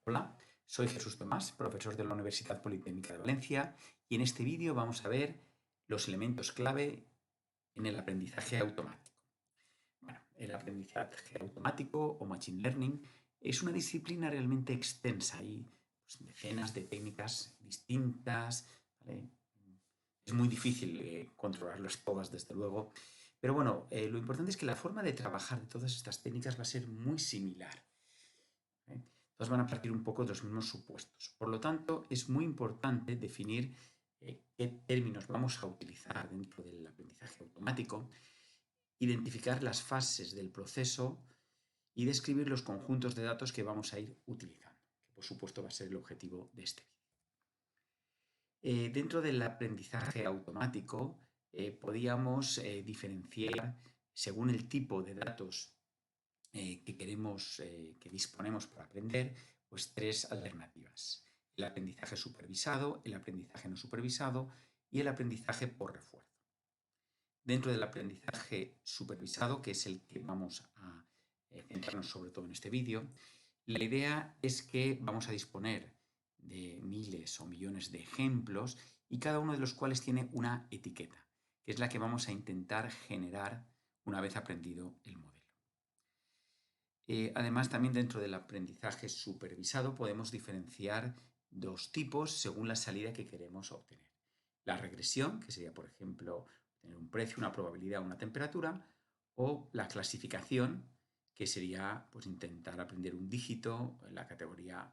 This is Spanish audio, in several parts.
Hola, soy Jesús Tomás, profesor de la Universidad Politécnica de Valencia, y en este vídeo vamos a ver los elementos clave en el aprendizaje automático. Bueno, el aprendizaje automático o Machine Learning es una disciplina realmente extensa y pues, decenas de técnicas distintas, ¿vale? Es muy difícil controlarlas todas, desde luego, pero bueno, lo importante es que la forma de trabajar de todas estas técnicas va a ser muy similar. ¿Eh? Todas van a partir un poco de los mismos supuestos. Por lo tanto, es muy importante definir qué términos vamos a utilizar dentro del aprendizaje automático, identificar las fases del proceso y describir los conjuntos de datos que vamos a ir utilizando, que por supuesto va a ser el objetivo de este vídeo. Dentro del aprendizaje automático, podíamos diferenciar según el tipo de datos que queremos, que disponemos para aprender, pues tres alternativas. El aprendizaje supervisado, el aprendizaje no supervisado y el aprendizaje por refuerzo. Dentro del aprendizaje supervisado, que es el que vamos a centrarnos sobre todo en este vídeo, la idea es que vamos a disponer de miles o millones de ejemplos y cada uno de los cuales tiene una etiqueta, que es la que vamos a intentar generar una vez aprendido el modelo. Además, también dentro del aprendizaje supervisado podemos diferenciar dos tipos según la salida que queremos obtener. La regresión, que sería, por ejemplo, tener un precio, una probabilidad, una temperatura, o la clasificación, que sería pues, intentar aprender un dígito en la categoría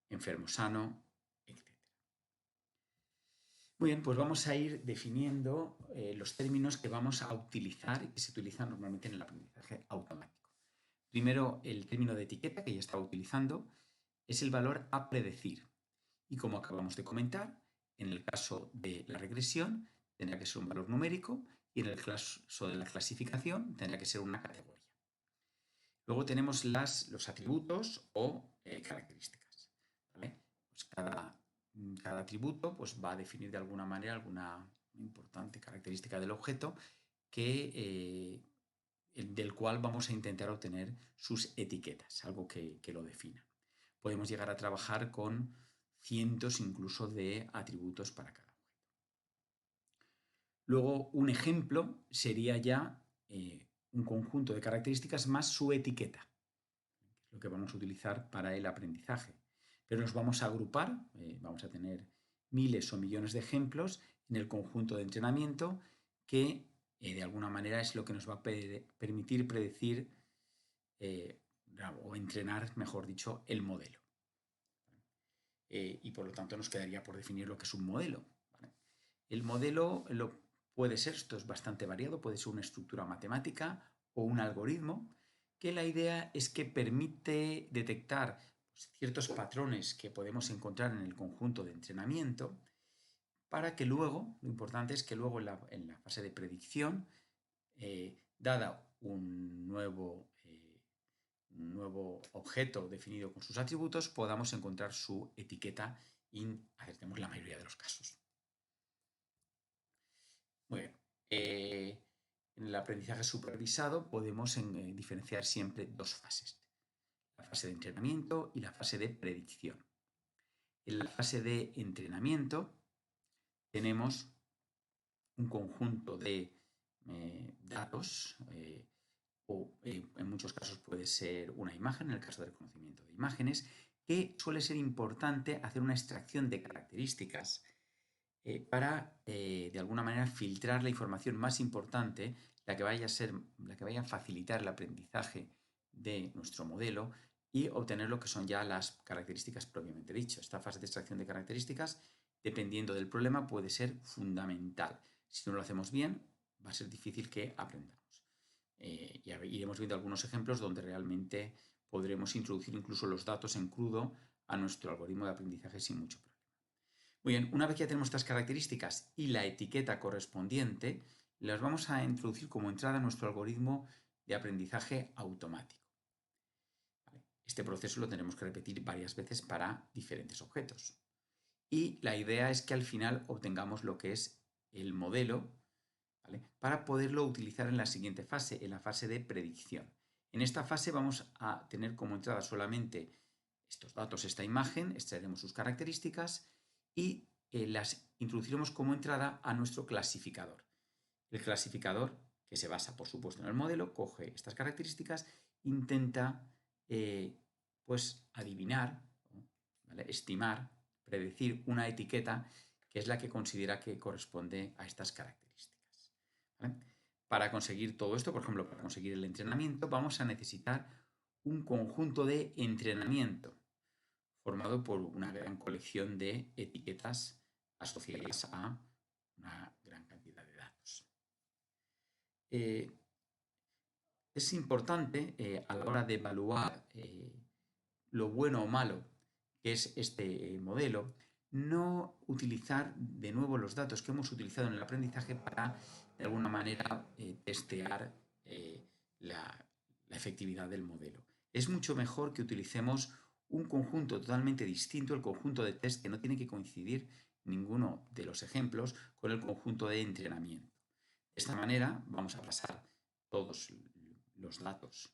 enfermo sano, etc. Muy bien, pues vamos a ir definiendo los términos que vamos a utilizar y que se utilizan normalmente en el aprendizaje automático. Primero, el término de etiqueta que ya estaba utilizando es el valor a predecir. Y como acabamos de comentar, en el caso de la regresión tendrá que ser un valor numérico y en el caso de la clasificación tendrá que ser una categoría. Luego tenemos los atributos o características. ¿Vale? Pues cada atributo pues, va a definir de alguna manera alguna importante característica del objeto que del cual vamos a intentar obtener sus etiquetas, algo que lo defina. Podemos llegar a trabajar con cientos incluso de atributos para cada objeto. Luego, un ejemplo sería ya un conjunto de características más su etiqueta, que es lo que vamos a utilizar para el aprendizaje. Pero nos vamos a agrupar, vamos a tener miles o millones de ejemplos en el conjunto de entrenamiento que de alguna manera es lo que nos va a permitir predecir o entrenar, mejor dicho, el modelo. Y por lo tanto nos quedaría por definir lo que es un modelo. ¿Vale? El modelo puede ser, esto es bastante variado, puede ser una estructura matemática o un algoritmo, que la idea es que permite detectar pues, ciertos patrones que podemos encontrar en el conjunto de entrenamiento para que luego, lo importante es que luego en la fase de predicción, dada un nuevo objeto definido con sus atributos, podamos encontrar su etiqueta y acertemos la mayoría de los casos. Muy bien. En el aprendizaje supervisado podemos diferenciar siempre dos fases, la fase de entrenamiento y la fase de predicción. En la fase de entrenamiento tenemos un conjunto de datos o en muchos casos puede ser una imagen, en el caso del reconocimiento de imágenes, que suele ser importante hacer una extracción de características para, de alguna manera, filtrar la información más importante, la que vaya a facilitar el aprendizaje de nuestro modelo y obtener lo que son ya las características propiamente dicho. Esta fase de extracción de características, dependiendo del problema, puede ser fundamental. Si no lo hacemos bien, va a ser difícil que aprendamos. Ya iremos viendo algunos ejemplos donde realmente podremos introducir incluso los datos en crudo a nuestro algoritmo de aprendizaje sin mucho problema. Muy bien, una vez que ya tenemos estas características y la etiqueta correspondiente, las vamos a introducir como entrada a nuestro algoritmo de aprendizaje automático. ¿Vale? Este proceso lo tenemos que repetir varias veces para diferentes objetos. Y la idea es que al final obtengamos lo que es el modelo, ¿vale? Para poderlo utilizar en la siguiente fase, en la fase de predicción. En esta fase vamos a tener como entrada solamente estos datos, esta imagen, extraeremos sus características y las introduciremos como entrada a nuestro clasificador. El clasificador, que se basa, por supuesto, en el modelo, coge estas características, intenta pues adivinar, ¿vale? Estimar, predecir una etiqueta que es la que considera que corresponde a estas características, ¿vale? Para conseguir todo esto, por ejemplo, para conseguir el entrenamiento, vamos a necesitar un conjunto de entrenamiento formado por una gran colección de etiquetas asociadas a una gran cantidad de datos. Es importante a la hora de evaluar lo bueno o malo que es este modelo, no utilizar de nuevo los datos que hemos utilizado en el aprendizaje para, de alguna manera, testear la efectividad del modelo. Es mucho mejor que utilicemos un conjunto totalmente distinto, el conjunto de test, que no tiene que coincidir ninguno de los ejemplos con el conjunto de entrenamiento. De esta manera vamos a pasar todos los datos,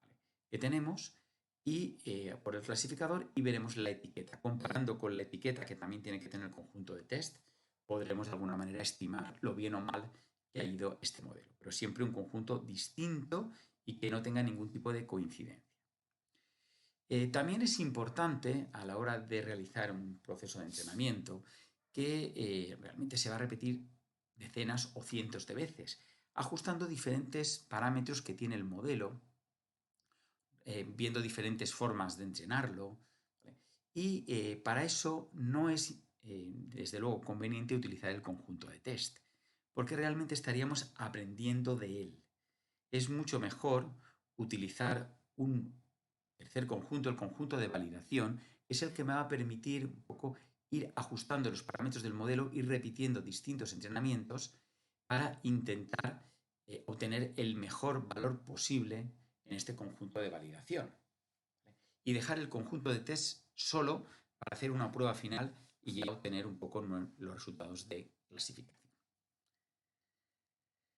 ¿vale?, que tenemos y por el clasificador y veremos la etiqueta. Comparando con la etiqueta que también tiene que tener el conjunto de test, podremos de alguna manera estimar lo bien o mal que ha ido este modelo, pero siempre un conjunto distinto y que no tenga ningún tipo de coincidencia. También es importante a la hora de realizar un proceso de entrenamiento que realmente se va a repetir decenas o cientos de veces, ajustando diferentes parámetros que tiene el modelo, viendo diferentes formas de entrenarlo, ¿vale? Y para eso no es, desde luego, conveniente utilizar el conjunto de test, porque realmente estaríamos aprendiendo de él. Es mucho mejor utilizar un tercer conjunto, el conjunto de validación, que es el que me va a permitir un poco ir ajustando los parámetros del modelo y repitiendo distintos entrenamientos para intentar obtener el mejor valor posible en este conjunto de validación. Y dejar el conjunto de test solo para hacer una prueba final y ya obtener un poco los resultados de clasificación.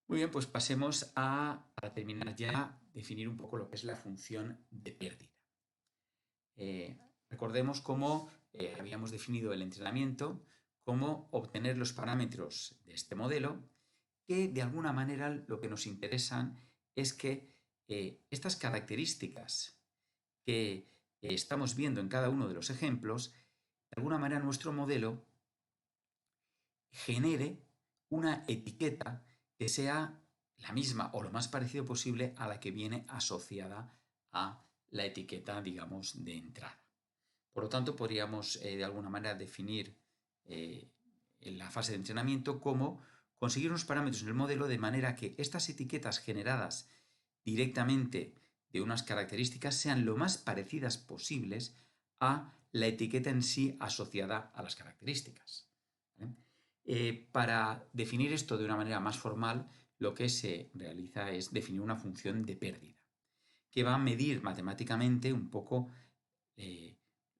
Muy bien, pues pasemos para terminar ya, definir un poco lo que es la función de pérdida. Recordemos cómo habíamos definido el entrenamiento, cómo obtener los parámetros de este modelo, que de alguna manera lo que nos interesan es que estas características que estamos viendo en cada uno de los ejemplos, de alguna manera nuestro modelo genere una etiqueta que sea la misma o lo más parecido posible a la que viene asociada a la etiqueta, digamos, de entrada. Por lo tanto, podríamos de alguna manera definir en la fase de entrenamiento cómo conseguir unos parámetros en el modelo de manera que estas etiquetas generadas directamente de unas características sean lo más parecidas posibles a la etiqueta en sí asociada a las características, ¿vale? Para definir esto de una manera más formal, lo que se realiza es definir una función de pérdida, que va a medir matemáticamente un poco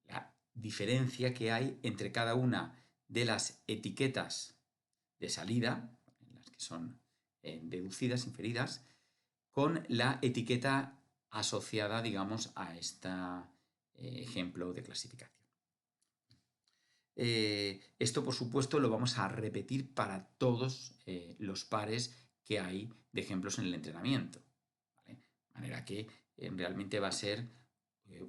la diferencia que hay entre cada una de las etiquetas de salida, las que son deducidas, inferidas, con la etiqueta asociada, digamos, a este ejemplo de clasificación. Esto, por supuesto, lo vamos a repetir para todos los pares que hay de ejemplos en el entrenamiento, ¿vale? De manera que realmente va a ser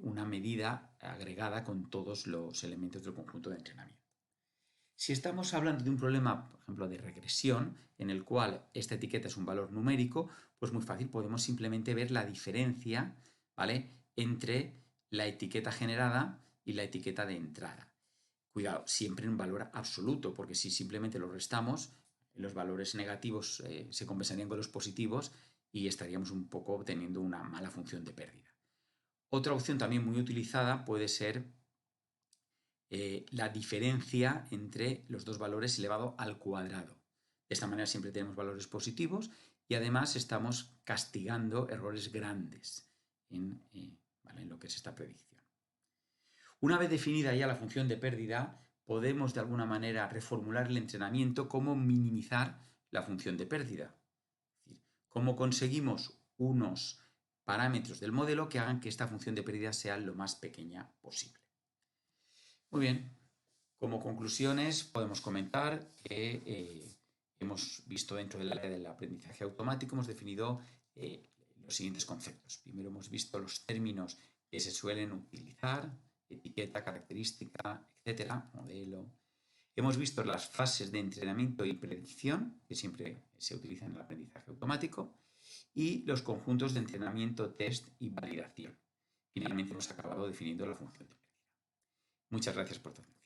una medida agregada con todos los elementos del conjunto de entrenamiento. Si estamos hablando de un problema, por ejemplo, de regresión, en el cual esta etiqueta es un valor numérico, pues muy fácil, podemos simplemente ver la diferencia, ¿vale?, entre la etiqueta generada y la etiqueta de entrada. Cuidado, siempre en un valor absoluto, porque si simplemente lo restamos, los valores negativos se compensarían con los positivos y estaríamos un poco obteniendo una mala función de pérdida. Otra opción también muy utilizada puede ser la diferencia entre los dos valores elevado al cuadrado. De esta manera siempre tenemos valores positivos y además estamos castigando errores grandes ¿vale?, en lo que es esta predicción. Una vez definida ya la función de pérdida, podemos de alguna manera reformular el entrenamiento como minimizar la función de pérdida. Es decir, cómo conseguimos unos parámetros del modelo que hagan que esta función de pérdida sea lo más pequeña posible. Muy bien, como conclusiones podemos comentar que hemos visto dentro del área del aprendizaje automático, hemos definido los siguientes conceptos. Primero hemos visto los términos que se suelen utilizar, etiqueta, característica, etcétera, modelo. Hemos visto las fases de entrenamiento y predicción, que siempre se utilizan en el aprendizaje automático, y los conjuntos de entrenamiento, test y validación. Finalmente hemos acabado definiendo la función de pérdida. Muchas gracias por tu atención.